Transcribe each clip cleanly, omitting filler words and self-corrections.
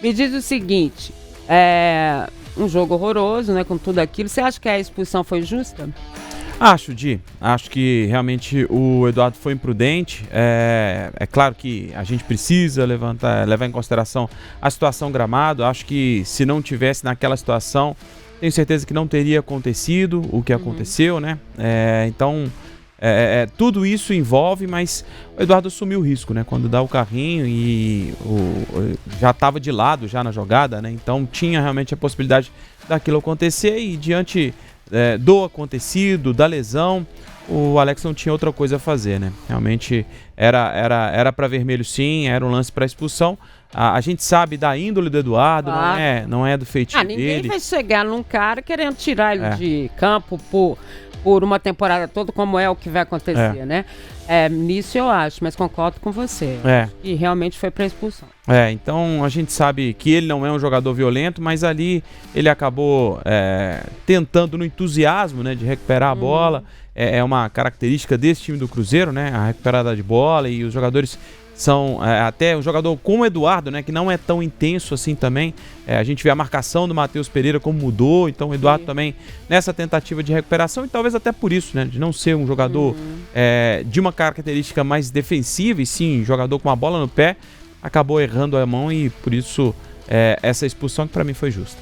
Me diz o seguinte, um jogo horroroso, né, com tudo aquilo. Você acha que a expulsão foi justa? Acho que realmente o Eduardo foi imprudente. É claro que a gente precisa levar em consideração a situação gramado. Acho que se não tivesse naquela situação, tenho certeza que não teria acontecido o que aconteceu, né? Então, tudo isso envolve, mas o Eduardo assumiu o risco, né? Quando dá o carrinho e já estava de lado já na jogada, né? Então tinha realmente a possibilidade daquilo acontecer e diante do acontecido, da lesão, o Alex não tinha outra coisa a fazer, né? Realmente era para vermelho sim, era um lance para expulsão. A gente sabe da índole do Eduardo, não é do feitio dele. Ninguém vai chegar num cara querendo tirar ele de campo por uma temporada toda, como é o que vai acontecer, né? Nisso eu acho, mas concordo com você. E realmente foi para expulsão. Então a gente sabe que ele não é um jogador violento, mas ali ele acabou tentando no entusiasmo, né, de recuperar a bola. É uma característica desse time do Cruzeiro, né, a recuperada de bola, e os jogadores são até um jogador como o Eduardo, né, que não é tão intenso assim também. A gente vê a marcação do Matheus Pereira como mudou, então o Eduardo também nessa tentativa de recuperação, e talvez até por isso, né, de não ser um jogador de uma característica mais defensiva, e sim jogador com a bola no pé, acabou errando a mão, e por isso essa expulsão que para mim foi justa.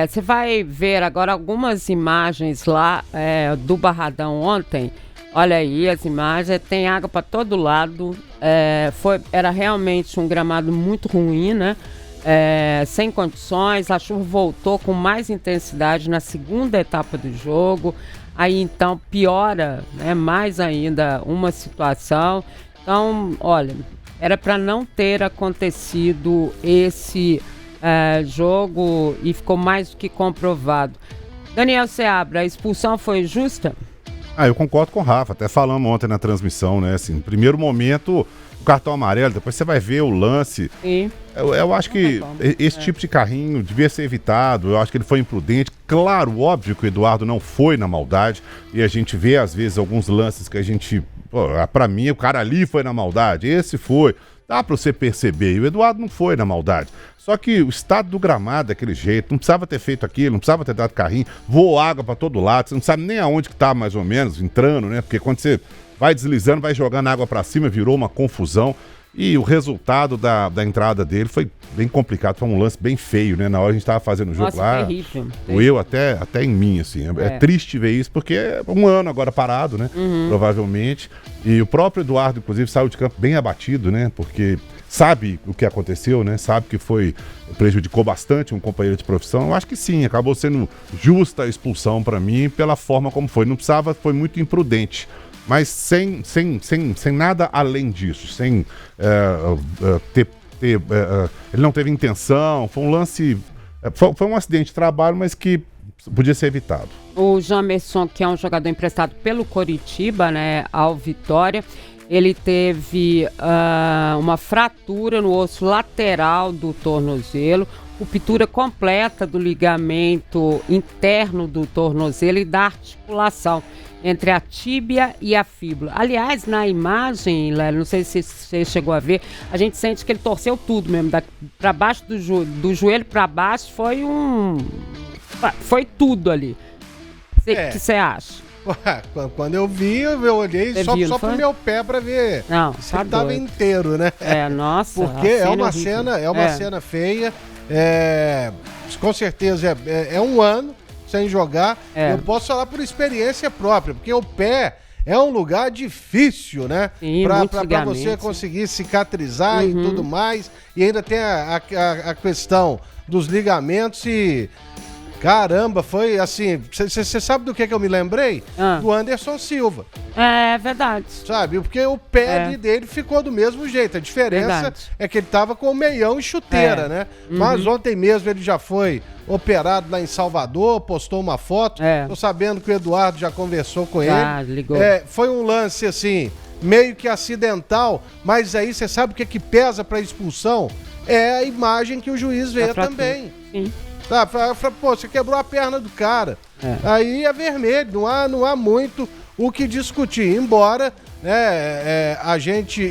Você vai ver agora algumas imagens lá do Barradão ontem. Olha aí as imagens, tem água para todo lado. Era realmente um gramado muito ruim, né? Sem condições. A chuva voltou com mais intensidade na segunda etapa do jogo. Aí então piora, né, mais ainda uma situação. Então, olha, era para não ter acontecido esse jogo e ficou mais do que comprovado. Daniel Seabra, a expulsão foi justa? Eu concordo com o Rafa, até falamos ontem na transmissão, né? Assim, no primeiro momento, o cartão amarelo, depois você vai ver o lance. Sim. Eu acho que esse tipo de carrinho devia ser evitado, eu acho que ele foi imprudente. Claro, óbvio que o Eduardo não foi na maldade, e a gente vê, às vezes, alguns lances que a gente... pra mim, o cara ali foi na maldade, esse foi... Dá pra você perceber, e o Eduardo não foi na maldade. Só que o estado do gramado daquele jeito, não precisava ter feito aquilo, não precisava ter dado carrinho, voou água pra todo lado, você não sabe nem aonde que tá mais ou menos, entrando, né? Porque quando você vai deslizando, vai jogando água pra cima, virou uma confusão. E o resultado da entrada dele foi bem complicado, foi um lance bem feio, né? Na hora a gente tava fazendo o jogo lá, doeu até em mim, assim. É triste ver isso, porque é um ano agora parado, né? Provavelmente. E o próprio Eduardo, inclusive, saiu de campo bem abatido, né? Porque sabe o que aconteceu, né? Sabe que prejudicou bastante um companheiro de profissão. Eu acho que sim, acabou sendo justa a expulsão para mim pela forma como foi. Não precisava, foi muito imprudente. Mas sem nada além disso, sem ele não teve intenção, foi um lance, foi um acidente de trabalho, mas que podia ser evitado. O Jamerson, que é um jogador emprestado pelo Coritiba, né, ao Vitória, ele teve uma fratura no osso lateral do tornozelo, ruptura completa do ligamento interno do tornozelo e da articulação entre a tíbia e a fíbula. Aliás, na imagem, Léo, não sei se você chegou a ver, a gente sente que ele torceu tudo mesmo, para baixo do joelho para baixo, foi tudo ali. O que você acha? Quando eu vi, eu olhei só pro meu pé para ver se ele tava inteiro, né? Nossa. Porque é uma cena feia. Com certeza é um ano sem jogar. Eu posso falar por experiência própria, porque o pé é um lugar difícil, né? Pra você conseguir cicatrizar e tudo mais. E ainda tem a questão dos ligamentos e... Caramba, foi assim... Você sabe do que eu me lembrei? Do Anderson Silva. É verdade. Sabe? Porque o pé dele ficou do mesmo jeito. A diferença é que ele tava com meião e chuteira, né? Mas ontem mesmo ele já foi operado lá em Salvador, postou uma foto. Tô sabendo que o Eduardo já conversou com ele. Ligou. Foi um lance, assim, meio que acidental, mas aí você sabe o que pesa pra expulsão? É a imagem que o juiz vê também. Sim. Tá, você quebrou a perna do cara. Aí é vermelho, não há muito o que discutir. Embora, né,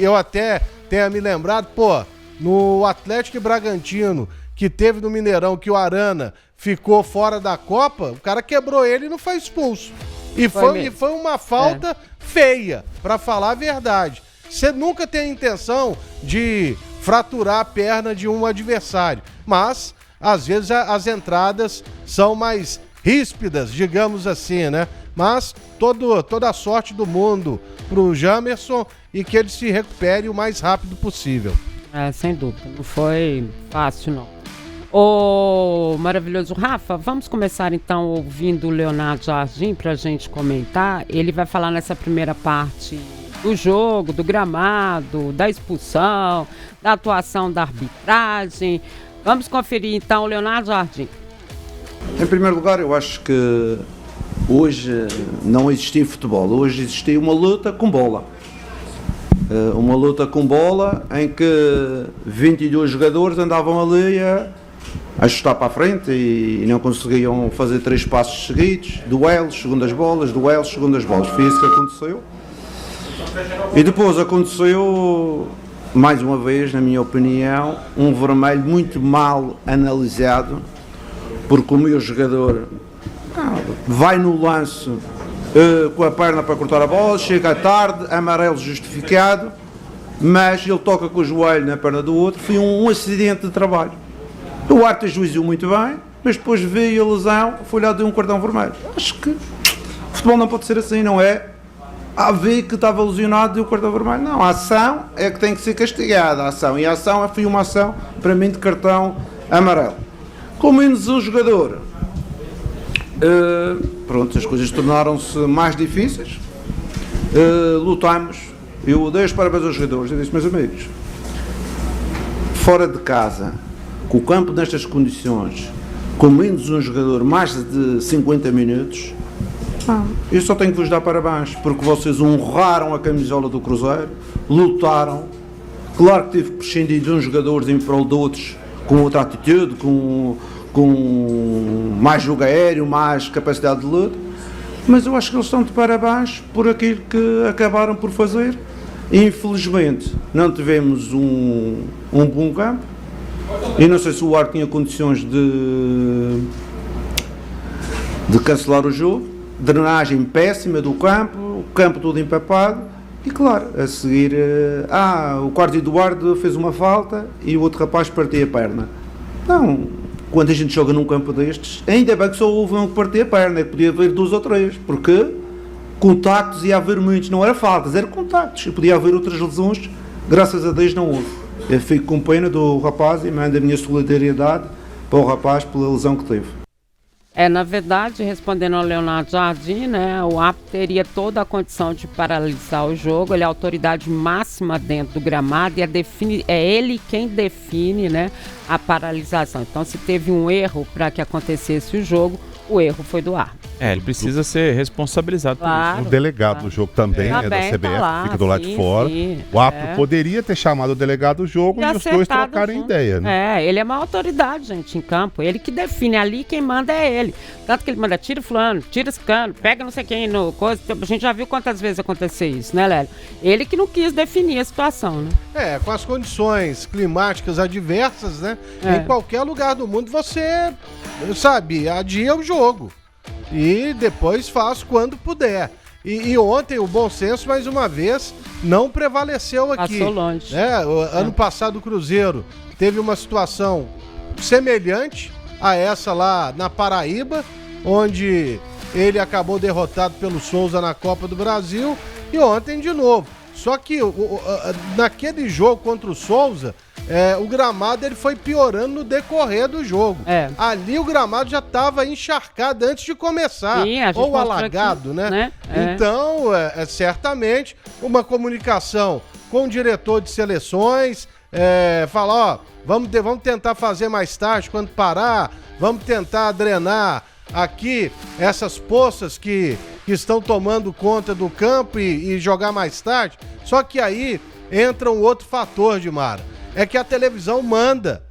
eu até tenha me lembrado, no Atlético e Bragantino, que teve no Mineirão, que o Arana ficou fora da Copa, o cara quebrou ele e não foi expulso. E foi uma falta feia, pra falar a verdade. Você nunca tem a intenção de fraturar a perna de um adversário, mas às vezes as entradas são mais ríspidas, digamos assim, né? Mas toda a sorte do mundo pro Jamerson e que ele se recupere o mais rápido possível. Sem dúvida, não foi fácil não. Ô, maravilhoso Rafa, vamos começar então ouvindo o Leonardo Jardim pra gente comentar. Ele vai falar nessa primeira parte do jogo, do gramado, da expulsão, da atuação da arbitragem. Vamos conferir então o Leonardo Jardim. Em primeiro lugar, eu acho que hoje não existia futebol, hoje existia uma luta com bola. Uma luta com bola em que 22 jogadores andavam ali a chutar para a frente e não conseguiam fazer 3 passos seguidos, duelos, segundas bolas. Foi isso que aconteceu. E depois aconteceu, mais uma vez, na minha opinião, um vermelho muito mal analisado, porque o meu jogador vai no lance com a perna para cortar a bola, chega tarde, amarelo justificado, mas ele toca com o joelho na perna do outro. Foi um acidente de trabalho. O árbitro ajuizou muito bem, mas depois veio a lesão, foi lá de um cartão vermelho. Acho que o futebol não pode ser assim, não é? Ver que estava lesionado e o cartão vermelho. Não, a ação é que tem que ser castigada. E a ação foi uma ação, para mim, de cartão amarelo. Com menos um jogador, pronto, as coisas tornaram-se mais difíceis. Lutamos. Eu dei os parabéns aos jogadores. Eu disse, meus amigos, fora de casa, com o campo nestas condições, com menos um jogador, mais de 50 minutos, eu só tenho que vos dar parabéns, porque vocês honraram a camisola do Cruzeiro, lutaram. Claro que tive que prescindir de uns jogadores em prol de outros, com outra atitude, com mais jogo aéreo, mais capacidade de luta, mas eu acho que eles estão de parabéns por aquilo que acabaram por fazer. Infelizmente não tivemos um bom campo, e não sei se o árbitro tinha condições de cancelar o jogo. Drenagem péssima do campo, o campo todo empapado, e claro, a seguir, o quarto Eduardo fez uma falta e o outro rapaz partiu a perna. Não, quando a gente joga num campo destes, ainda bem que só houve um que partiu a perna, é que podia haver 2 ou 3, porque contactos ia haver muitos, não era faltas, era contactos, e podia haver outras lesões, graças a Deus não houve. Eu fico com pena do rapaz e mando a minha solidariedade para o rapaz pela lesão que teve. Na verdade, respondendo ao Leonardo Jardim, né, o árbitro teria toda a condição de paralisar o jogo, ele é a autoridade máxima dentro do gramado e é ele quem define, né, a paralisação. Então, se teve um erro para que acontecesse o jogo, o erro foi do árbitro. Ele precisa ser responsabilizado por isso. O delegado do jogo também é da CBF, lá, fica do lado de fora. O árbitro poderia ter chamado o delegado do jogo e os dois trocarem ideia, né? Ele é uma autoridade, gente, em campo. Ele que define ali, quem manda é ele. Tanto que ele manda, tira fulano, tira esse cano, pega não sei quem no coisa. A gente já viu quantas vezes acontecer isso, né, Lélio? Ele que não quis definir a situação, né? Com as condições climáticas adversas, né? Em qualquer lugar do mundo você, sabe, adia o jogo. E depois faz quando puder. E ontem o bom senso, mais uma vez, não prevaleceu aqui. Passou longe. Ano passado o Cruzeiro teve uma situação semelhante a essa lá na Paraíba, onde ele acabou derrotado pelo Souza na Copa do Brasil, e ontem de novo. Só que naquele jogo contra o Souza, o gramado ele foi piorando no decorrer do jogo. Ali o gramado já estava encharcado antes de começar, ou alagado, aqui, né? Então, certamente, uma comunicação com o diretor de seleções, falar, vamos tentar fazer mais tarde quando parar, vamos tentar drenar aqui essas poças que estão tomando conta do campo e jogar mais tarde. Só que aí entra um outro fator, Dimara. É que a televisão manda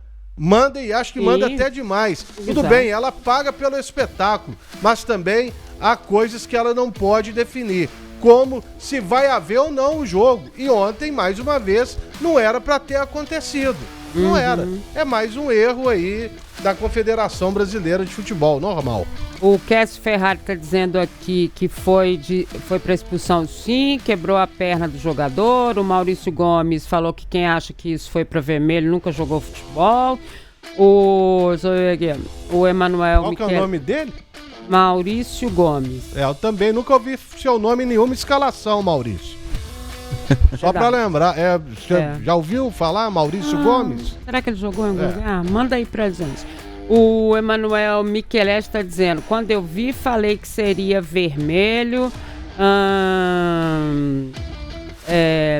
e acho que manda até demais. Tudo bem, ela paga pelo espetáculo, mas também há coisas que ela não pode definir. como se vai haver ou não o jogo. E ontem, mais uma vez, não era para ter acontecido. Não era. É mais um erro aí da Confederação Brasileira de Futebol, normal. O Cássio Ferrari está dizendo aqui que foi para expulsão sim, quebrou a perna do jogador. O Maurício Gomes falou que quem acha que isso foi para vermelho nunca jogou futebol. O Emanuel... Qual que é o nome dele? Maurício Gomes. Eu também nunca ouvi seu nome em nenhuma escalação, Maurício. Só pra lembrar, já ouviu falar Maurício Gomes? Será que ele jogou em algum lugar? Manda aí pra gente. O Emanuel Micheletti está dizendo, quando eu vi, falei que seria vermelho.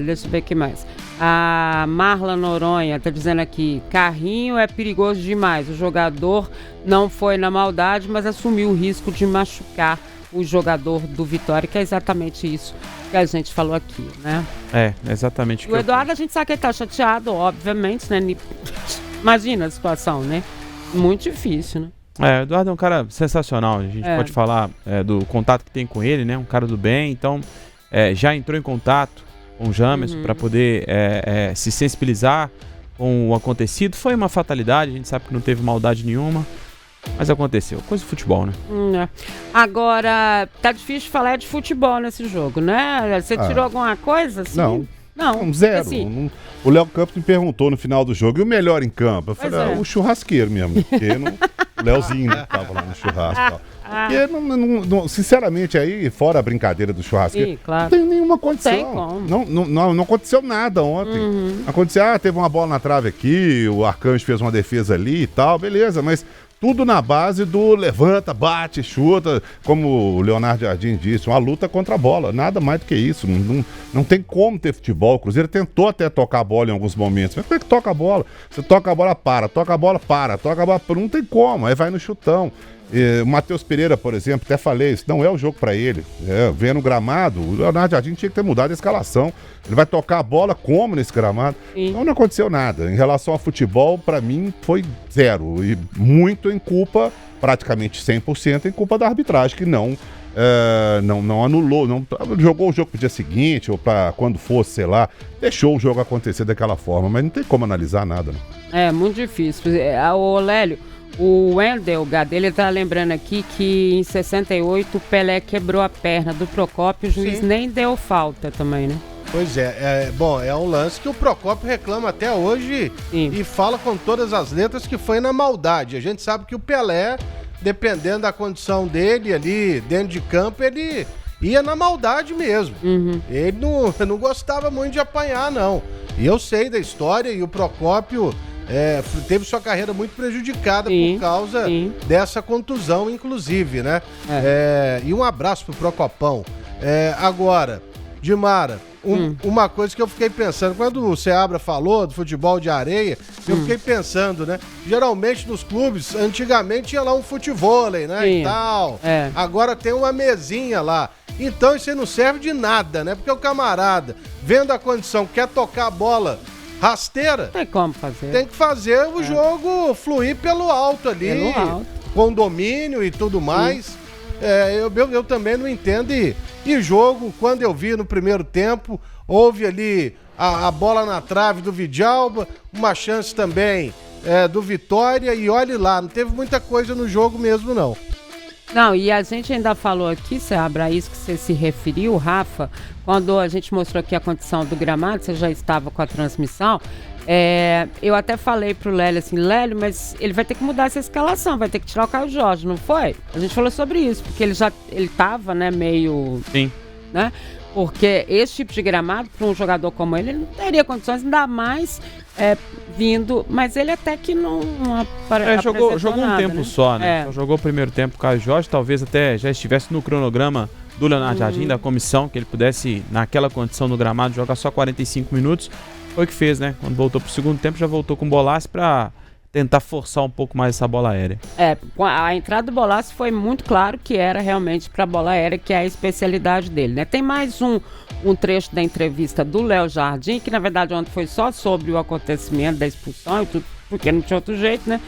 Deixa eu ver o que mais. A Marla Noronha está dizendo aqui, carrinho é perigoso demais. O jogador não foi na maldade, mas assumiu o risco de machucar o jogador do Vitória, que é exatamente isso que a gente falou aqui, né? É, exatamente. O Eduardo, a gente sabe que ele tá chateado, obviamente, né? Imagina a situação, né? Muito difícil, né? O Eduardo é um cara sensacional, a gente pode falar do contato que tem com ele, né? Um cara do bem, então já entrou em contato com o Jamerson para poder se sensibilizar com o acontecido. Foi uma fatalidade, a gente sabe que não teve maldade nenhuma. Mas aconteceu, coisa de futebol, né? Agora, tá difícil falar de futebol nesse jogo, né? Você tirou alguma coisa? Assim? Não, zero. Assim. O Léo Campos me perguntou no final do jogo, e o melhor em campo? Eu falei, o churrasqueiro mesmo, porque o Léozinho, né, tava lá no churrasco. Porque, sinceramente, aí, fora a brincadeira do churrasqueiro, sim, claro, não tem nenhuma condição. Tem como. Não aconteceu nada ontem. Aconteceu, teve uma bola na trave aqui, o Arcanjo fez uma defesa ali e tal, beleza, mas... Tudo na base do levanta, bate, chuta, como o Leonardo Jardim disse, uma luta contra a bola, nada mais do que isso, não tem como ter futebol. O Cruzeiro tentou até tocar a bola em alguns momentos, mas como é que toca a bola? Você toca a bola, para, toca a bola, para, toca a bola, não tem como, aí vai no chutão. O Matheus Pereira, por exemplo, até falei, isso não é o jogo pra ele. Vendo o gramado, o Leonardo Jardim tinha que ter mudado a escalação. Ele vai tocar a bola como nesse gramado? Então não aconteceu nada. Em relação ao futebol, pra mim, foi zero. E muito em culpa, praticamente 100% em culpa da arbitragem, que não anulou, não jogou o jogo pro dia seguinte, ou pra quando fosse, sei lá, deixou o jogo acontecer daquela forma, mas não tem como analisar nada. Não. É muito difícil. Ô Lélio, o Wendel Gadelha está lembrando aqui que em 68 o Pelé quebrou a perna do Procópio, o juiz nem deu falta também, né? Pois é um lance que o Procópio reclama até hoje e fala com todas as letras que foi na maldade. A gente sabe que o Pelé, dependendo da condição dele ali dentro de campo, ele ia na maldade mesmo. Ele não gostava muito de apanhar, não. E eu sei da história, e o Procópio... teve sua carreira muito prejudicada por causa dessa contusão, inclusive, né? E um abraço pro Procopão. Agora, Dimara, uma coisa que eu fiquei pensando, quando o Seabra falou do futebol de areia, eu fiquei pensando, né? Geralmente nos clubes, antigamente ia lá um futevôlei, né? E tal. Agora tem uma mesinha lá. Então isso aí não serve de nada, né? Porque o camarada, vendo a condição, quer tocar a bola rasteira. Tem como fazer. Tem que fazer o jogo fluir pelo alto ali. Pelo alto. Com domínio e tudo mais. Eu também não entendo. E jogo, quando eu vi no primeiro tempo, houve ali a bola na trave do Vidjalba, uma chance também do Vitória, e olhe lá, não teve muita coisa no jogo mesmo, não. Não, e a gente ainda falou aqui, Seabra, isso que você se referiu, Rafa, quando a gente mostrou aqui a condição do gramado, você já estava com a transmissão, eu até falei pro Lélio assim, Lélio, mas ele vai ter que mudar essa escalação, vai ter que tirar o Caio Jorge, não foi? A gente falou sobre isso, porque ele tava, né, meio... Sim. Né? Porque esse tipo de gramado, para um jogador como ele não teria condições, ainda mais vindo, mas ele até que não jogou um nada, tempo, né? Só, né? Só jogou o primeiro tempo com o Caio Jorge, talvez até já estivesse no cronograma do Leonardo Jardim, da comissão, que ele pudesse, naquela condição no gramado, jogar só 45 minutos. Foi o que fez, né? Quando voltou pro segundo tempo, já voltou com o Bolassi para tentar forçar um pouco mais essa bola aérea. A entrada do Bolassi foi muito claro que era realmente para a bola aérea, que é a especialidade dele, né? Tem mais um trecho da entrevista do Léo Jardim, que na verdade ontem foi só sobre o acontecimento da expulsão e tudo, porque não tinha outro jeito, né?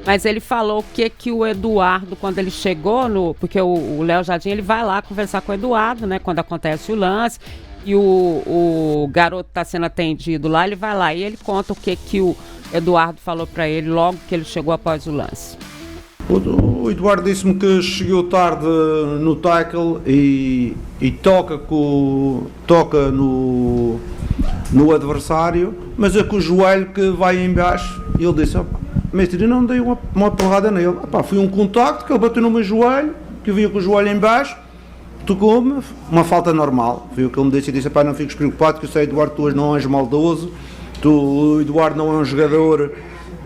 Mas ele falou o que o Eduardo, quando ele chegou porque o Léo Jardim, ele vai lá conversar com o Eduardo, né? Quando acontece o lance. E o garoto está sendo atendido lá, ele vai lá e ele conta o que o Eduardo falou para ele logo que ele chegou após o lance. O Eduardo disse-me que chegou tarde no tackle e toca no adversário, mas é com o joelho que vai em baixo. E ele disse, mestre, eu não dei uma porrada nele. Foi um contacto que ele bateu no meu joelho, que eu vinha com o joelho em baixo, tocou-me, uma falta normal. Foi o que ele me disse e disse, não fiques preocupado, que eu sei, Eduardo, tu hoje não és maldoso, o Eduardo não é um jogador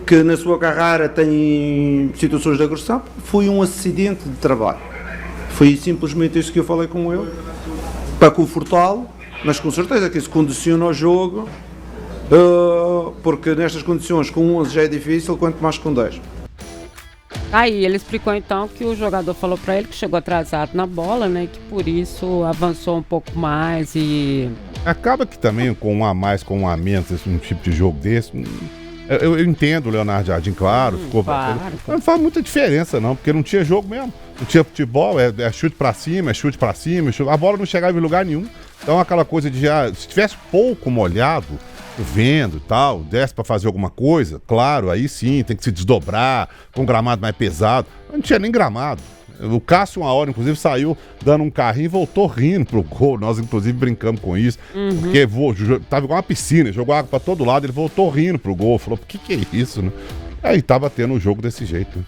que na sua carreira tem situações de agressão. Foi um acidente de trabalho. Foi simplesmente isso que eu falei com ele, para confortá-lo, mas com certeza que isso condiciona o jogo, porque nestas condições com 11 já é difícil, quanto mais com 10. Aí ele explicou então que o jogador falou para ele que chegou atrasado na bola, né, que por isso avançou um pouco mais e... Acaba que também com um a mais, com um a menos, um tipo de jogo desse... Eu entendo o Leonardo Jardim, claro, ficou... Claro. Não faz muita diferença não, porque não tinha jogo mesmo. Não tinha futebol, é chute pra cima, a bola não chegava em lugar nenhum. Então aquela coisa de se tivesse pouco molhado, chovendo e tal, desce pra fazer alguma coisa, claro, aí sim, tem que se desdobrar, com um gramado mais pesado. Não tinha nem gramado. O Cássio, uma hora, inclusive, saiu dando um carrinho e voltou rindo pro gol. Nós, inclusive, brincamos com isso. Porque tava igual uma piscina, jogou água pra todo lado, ele voltou rindo pro gol. Falou, que é isso, né? Aí tava tendo o jogo desse jeito, né?